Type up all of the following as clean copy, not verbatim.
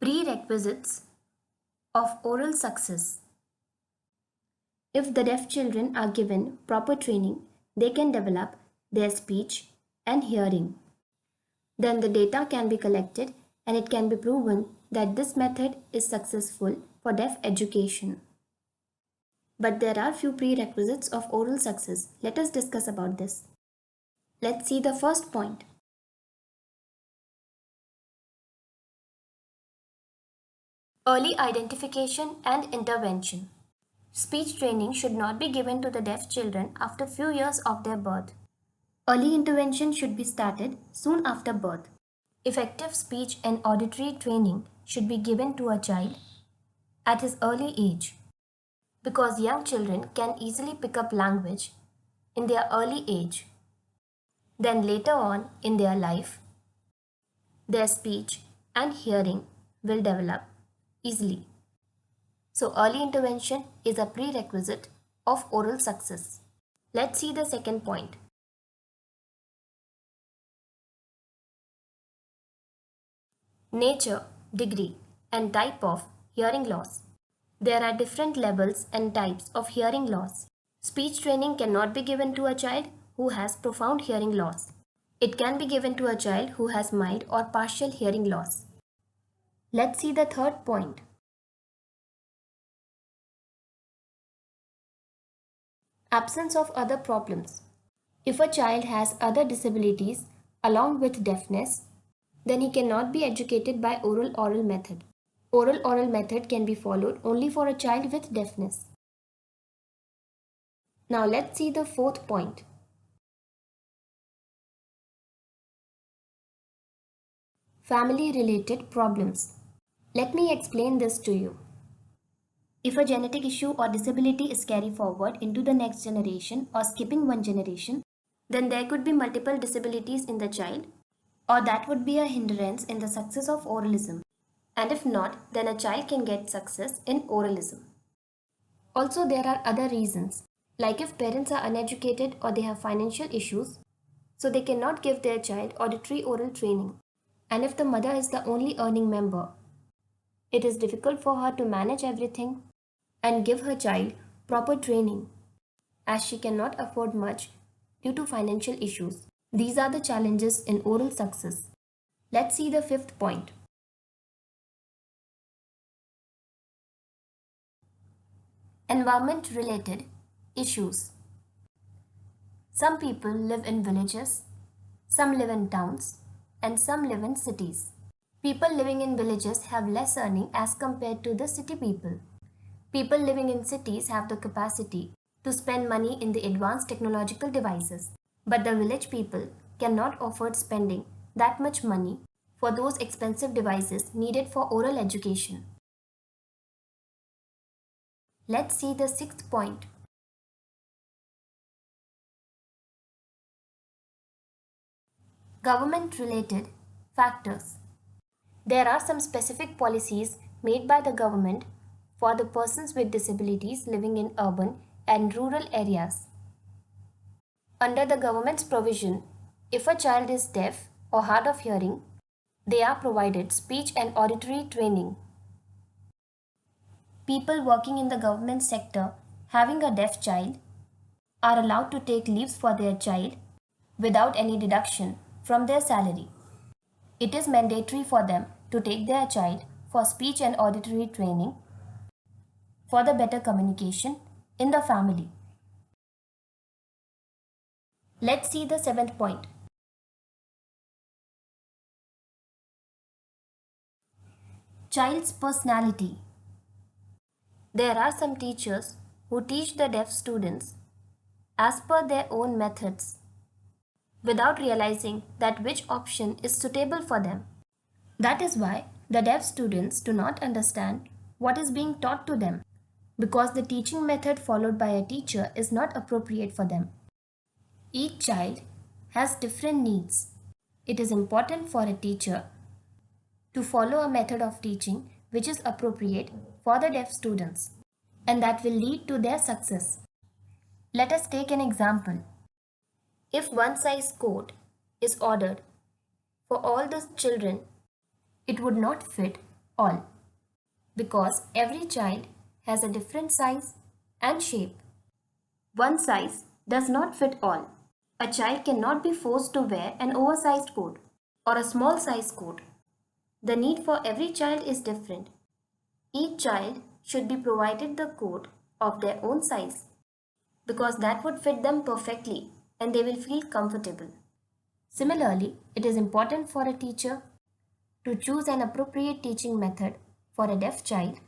Prerequisites of oral success. If the deaf children are given proper training, they can develop their speech and hearing. Then the data can be collected and it can be proven that this method is successful for deaf education. But there are few prerequisites of oral success. Let us discuss about this. Let's see the first point. Early identification and intervention. Speech training should not be given to the deaf children after few years of their birth. Early intervention should be started soon after birth. Effective speech and auditory training should be given to a child at his early age because young children can easily pick up language in their early age. Then later on in their life, their speech and hearing will develop easily. So early intervention is a prerequisite of oral success. Let's see the second point. Nature, degree, and type of hearing loss. There are different levels and types of hearing loss. Speech training cannot be given to a child who has profound hearing loss. It can be given to a child who has mild or partial hearing loss. Let's see the third point. Absence of other problems. If a child has other disabilities along with deafness, then he cannot be educated by oral method. Oral method can be followed only for a child with deafness. Now let's see the fourth point. Family related problems. Let me explain this to you. If a genetic issue or disability is carried forward into the next generation or skipping one generation, then there could be multiple disabilities in the child, or that would be a hindrance in the success of oralism. And if not, then a child can get success in oralism. Also, there are other reasons, like if parents are uneducated or they have financial issues, so they cannot give their child auditory oral training. And if the mother is the only earning member, it is difficult for her to manage everything and give her child proper training, as she cannot afford much due to financial issues. These are the challenges in oral success. Let's see the fifth point. Environment related issues. Some people live in villages, some live in towns, and some live in cities. People living in villages have less earning as compared to the city people. People living in cities have the capacity to spend money in the advanced technological devices, but the village people cannot afford spending that much money for those expensive devices needed for oral education. Let's see the sixth point. Government-related factors. There are some specific policies made by the government for the persons with disabilities living in urban and rural areas. Under the government's provision, if a child is deaf or hard of hearing, they are provided speech and auditory training. People working in the government sector having a deaf child are allowed to take leaves for their child without any deduction from their salary. It is mandatory for them to take their child for speech and auditory training for the better communication in the family. Let's see the seventh point. Child's personality. There are some teachers who teach the deaf students as per their own methods without realizing that which option is suitable for them. That is why the deaf students do not understand what is being taught to them because the teaching method followed by a teacher is not appropriate for them. Each child has different needs. It is important for a teacher to follow a method of teaching which is appropriate for the deaf students and that will lead to their success. Let us take an example. If one size coat is ordered for all the children, it would not fit all, because every child has a different size and shape. One size does not fit all. A child cannot be forced to wear an oversized coat or a small size coat. The need for every child is different. Each child should be provided the coat of their own size because that would fit them perfectly and they will feel comfortable. Similarly, it is important for a teacher to choose an appropriate teaching method for a deaf child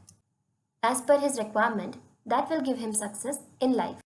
as per his requirement that will give him success in life.